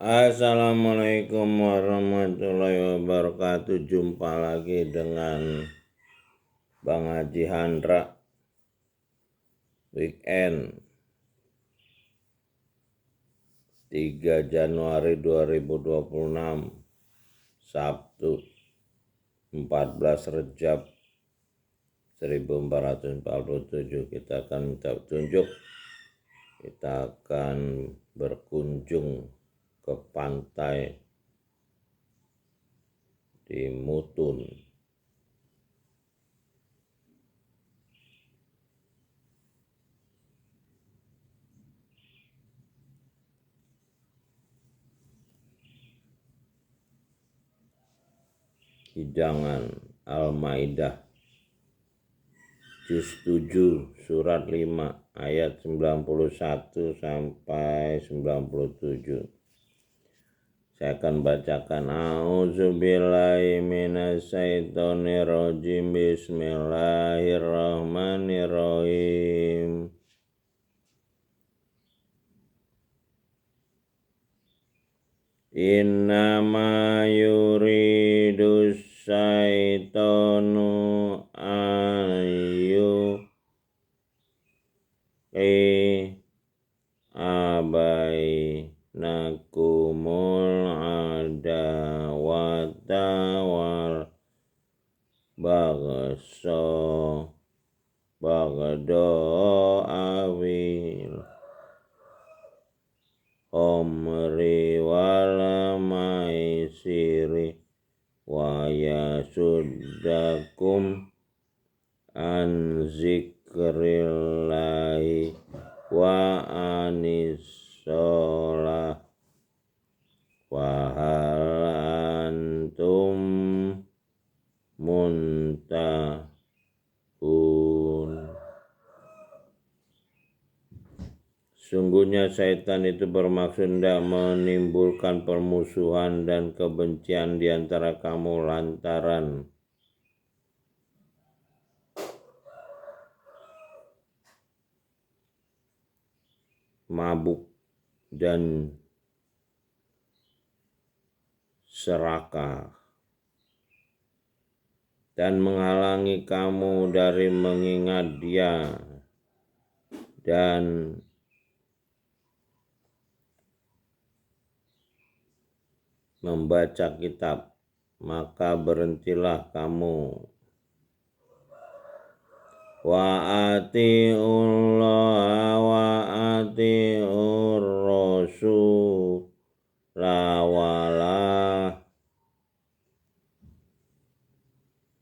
Assalamualaikum warahmatullahi wabarakatuh. Jumpa lagi dengan Bang Haji Handra. Weekend 3 Januari 2026 Sabtu 14 Rejab 1447. Kita akan minta petunjuk. Kita akan berkunjung ke pantai di Mutun. Hidangan Al-Maidah Juz 7 surat 5 ayat 91 sampai 97. Saya akan bacakan. A'udzubillahi minasyaitonirrajim. Bismillahirrahmanirrahim. Innama yuridus syaitanu ayu abainakumul adawata wal bagdo awil omri wal maisiri wa yasuddakum an zikrillahi wa anissalah wa hal antum muntahun. Sungguhnya syaitan itu bermaksud hendak menimbulkan permusuhan dan kebencian di antara kamu lantaran mabuk dan serakah, dan menghalangi kamu dari mengingat Dia dan membaca kitab, maka berhentilah kamu. Wa ati'ullaha wa ati'ur rasul lawalah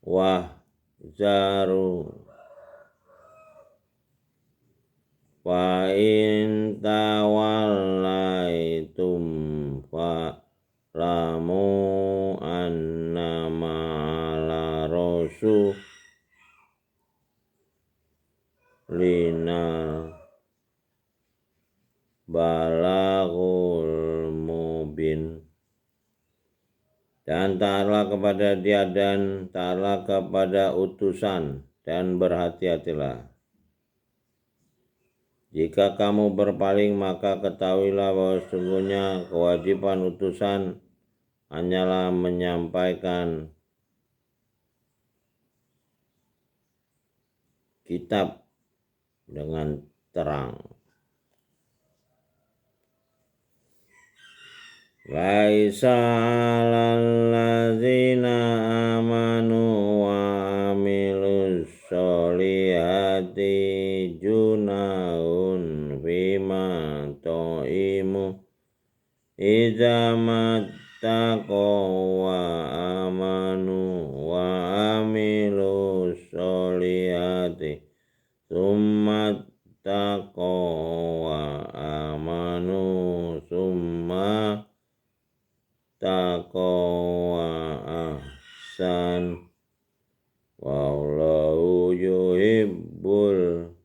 wahzaru wa in tawallaitum fa lamu annama ala rasulina balagul mubin. Dan taatlah kepada Dia dan taatlah kepada utusan, dan berhati-hatilah. Jika kamu berpaling, maka ketahuilah bahwa sesungguhnya kewajiban utusan hanyalah menyampaikan kitab dengan terang. Laisa 'alal ladzina amanu wa amilus sholihati junahun bima ta'imu idza mattaqaw wa amanu wa amilus sholihati summa taqaw wa amanu summa taqwa ahsan wallahu yuhibbul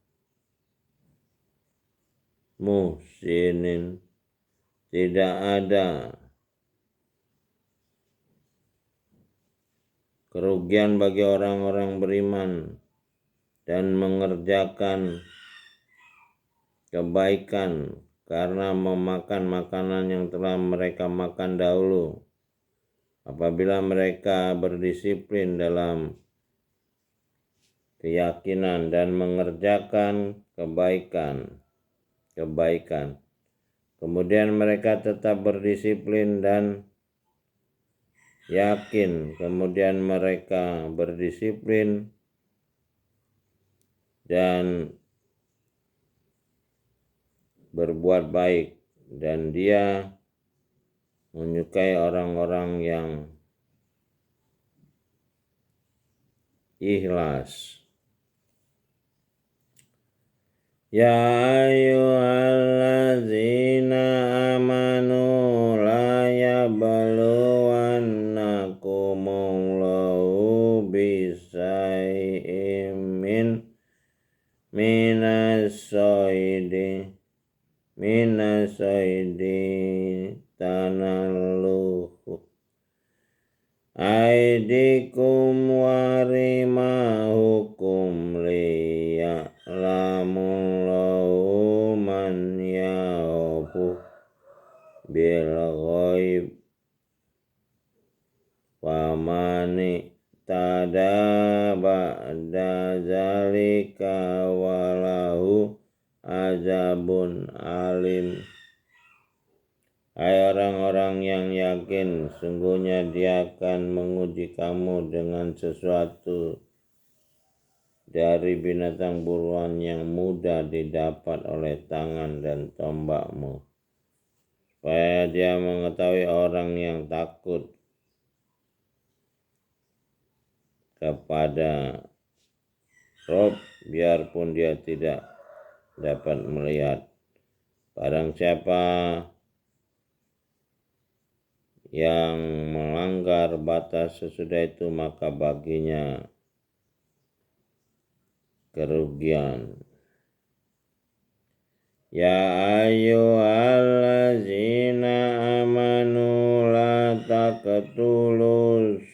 muhsinin. Tidak ada kerugian bagi orang-orang beriman dan mengerjakan kebaikan karena memakan makanan yang telah mereka makan dahulu. Apabila mereka berdisiplin dalam keyakinan dan mengerjakan kebaikan, kemudian mereka tetap berdisiplin dan yakin, kemudian mereka berdisiplin dan berbuat baik, dan dia menyukai orang-orang yang ikhlas. Ya ayyuhallazina amanu la yabluwannakumullahu bisai'im minasaidi tanalluhu aidikum warimahukum liya'lamullahu man yahu bil ghaib famani tada ba'da zalika walahu azabun alim. Hai orang-orang yang yakin, sungguhnya dia akan menguji kamu dengan sesuatu dari binatang buruan yang mudah didapat oleh tangan dan tombakmu, supaya dia mengetahui orang yang takut kepada Rob, biarpun dia tidak dapat melihat. Barang siapa yang melanggar batas sesudah itu, maka baginya kerugian. Ya ayyuhallazina amanu la taqtulus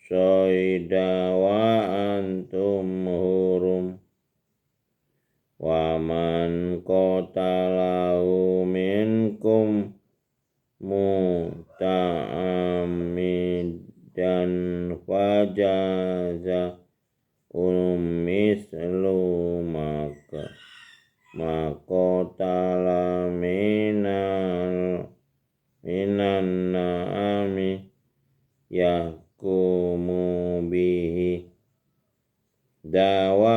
soida wa antum hurum wa man qatalahu minkum muta'ammidan fajaza mislu maqatala minan na'ami yahkumu bihi dawa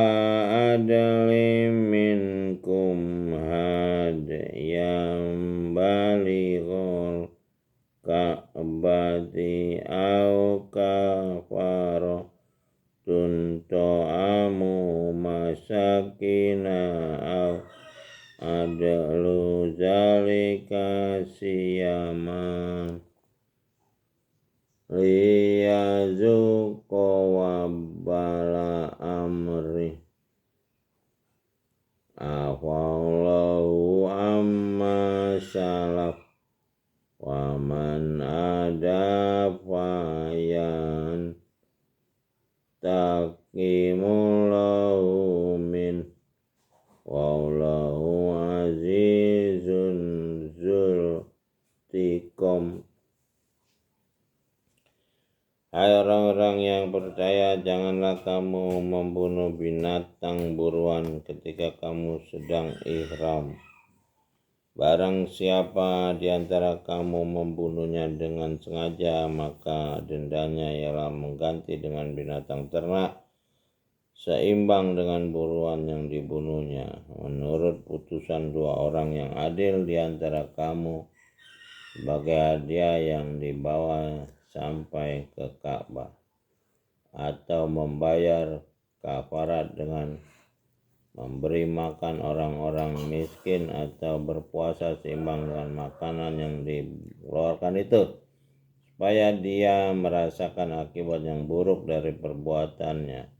adlim minkum hadiyam balighul ka'bati au kafara tunto'amu masakina au adlu zalika siyaman liyazuqa wabala amri afallahu amma salaf wa man adafayan taqimullahu min wallahu azizun zultikom. Hai orang-orang yang percaya, janganlah kamu membunuh binatang buruan ketika kamu sedang ihram. Barang siapa di antara kamu membunuhnya dengan sengaja, maka dendanya ialah mengganti dengan binatang ternak seimbang dengan buruan yang dibunuhnya, menurut putusan dua orang yang adil di antara kamu, sebagai hadiah yang dibawa sampai ke Ka'bah, atau membayar kafarat dengan memberi makan orang-orang miskin, atau berpuasa seimbang dengan makanan yang dikeluarkan itu, supaya dia merasakan akibat yang buruk dari perbuatannya.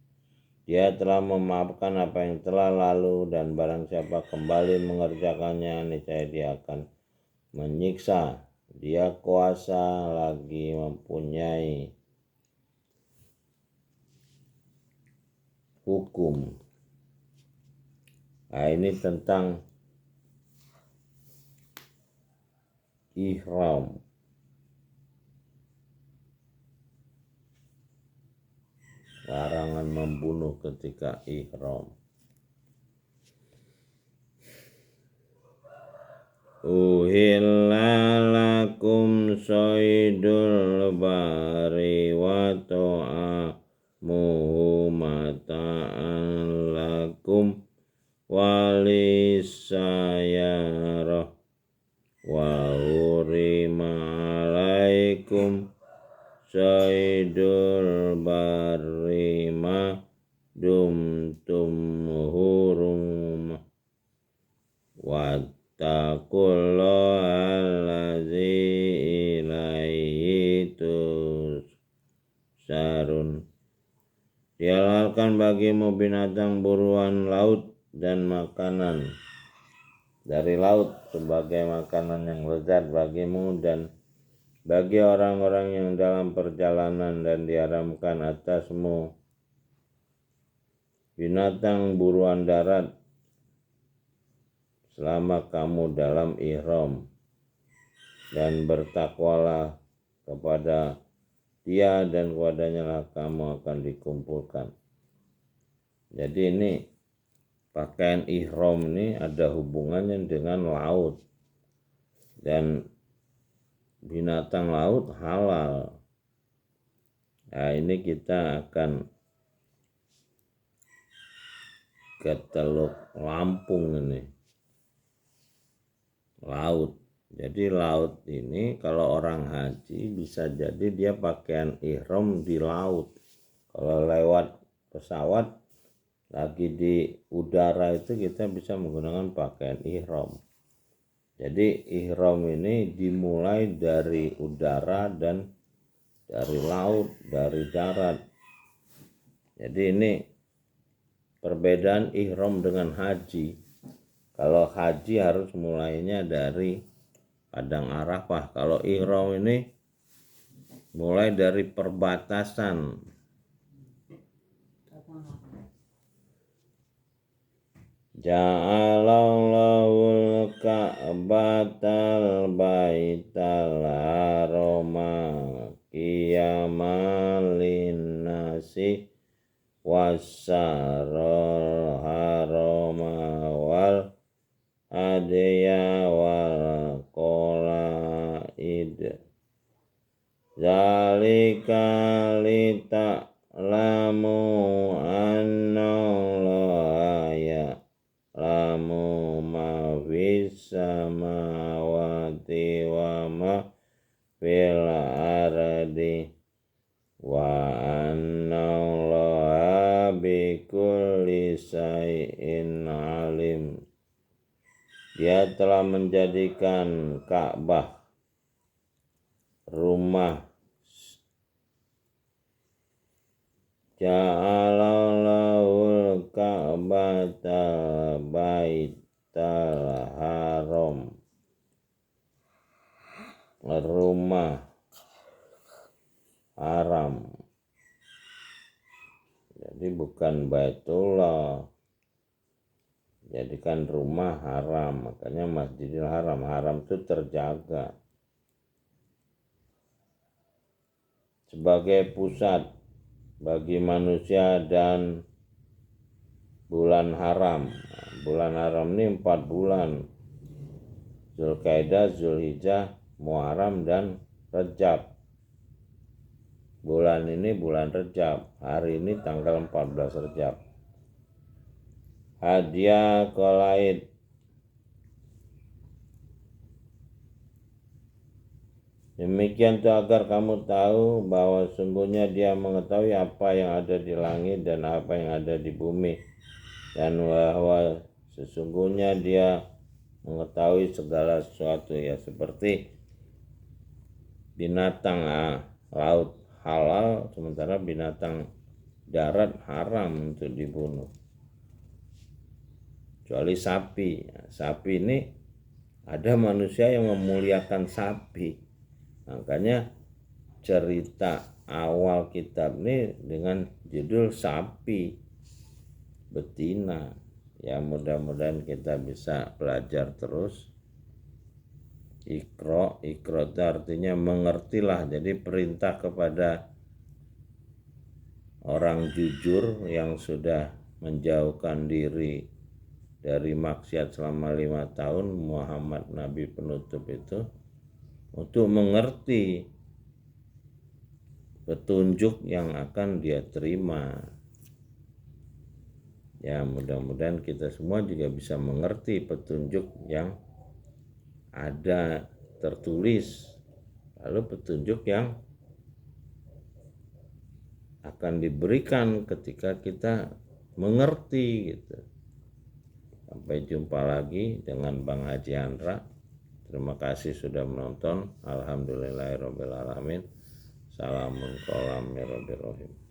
Dia telah memaafkan apa yang telah lalu, dan barang siapa kembali mengerjakannya, niscaya dia akan menyiksa. Dia kuasa lagi mempunyai hukum. Nah, ini tentang ihram. Larangan membunuh ketika ihram. Uhilla lakum shaydul bari wa ta'amuhu mata'an lakum walisayarah wa hurima alaikum saydul barri ma dumtum hurum wattaqullaha allazi ilaihi tusarun. Dihalalkan bagimu binatang buruan laut dan makanan dari laut sebagai makanan yang lezat bagimu dan bagi orang-orang yang dalam perjalanan, dan diharamkan atasmu binatang buruan darat selama kamu dalam ihram, dan bertakwalah kepada Dia dan kepadanya lah kamu akan dikumpulkan. Jadi ini pakaian ihram ini ada hubungannya dengan laut, dan binatang laut halal. Nah, ini kita akan ke Teluk Lampung ini, laut. Jadi laut ini kalau orang haji bisa jadi dia pakaian ihram di laut. Kalau lewat pesawat lagi di udara itu kita bisa menggunakan pakaian ihram. Jadi ihram ini dimulai dari udara dan dari laut, dari darat. Jadi ini perbedaan ihram dengan haji. Kalau haji harus mulainya dari Padang Arafah. Kalau ihram ini mulai dari perbatasan. Ja'alallahul ka'batal baital harama qiyamal linnasi wasyarul harama wal adya wal qolaid zalika lita'lamu annallaha ya'lamu ma fis samawati wa ma fil ardi wa annallaha bikulli syai'in alim. Dia telah menjadikan Ka'bah rumah. Ja'alallahul ka'batal baital haram, rumah haram. Jadi bukan Baitullah, jadikan rumah haram. Makanya Masjidil Haram, haram itu terjaga sebagai pusat bagi manusia dan bulan haram. Bulan haram ini 4 bulan, Zulkaidah, Zulhijjah, Muharram, dan Rejab. Bulan ini bulan Rejab, hari ini tanggal 14 Rejab. Hadiah qolaid, demikian itu agar kamu tahu bahwa sungguhnya Dia mengetahui apa yang ada di langit dan apa yang ada di bumi, dan bahwa sesungguhnya Dia mengetahui segala sesuatu. Ya, seperti binatang laut halal, sementara binatang darat haram untuk dibunuh, kecuali sapi. Sapi ini ada manusia yang memuliakan sapi, makanya cerita awal kitab ini dengan judul sapi betina. Ya mudah-mudahan kita bisa belajar terus. Ikro itu artinya mengertilah. Jadi perintah kepada orang jujur yang sudah menjauhkan diri dari maksiat selama 5 tahun, Muhammad Nabi penutup itu, untuk mengerti petunjuk yang akan dia terima. Ya mudah-mudahan kita semua juga bisa mengerti petunjuk yang ada tertulis, lalu petunjuk yang akan diberikan ketika kita mengerti gitu. Sampai jumpa lagi dengan Bang Haji Andra. Terima kasih sudah menonton. Alhamdulillahirobbilalamin. Salamun kolam ya Rabbil Rahim.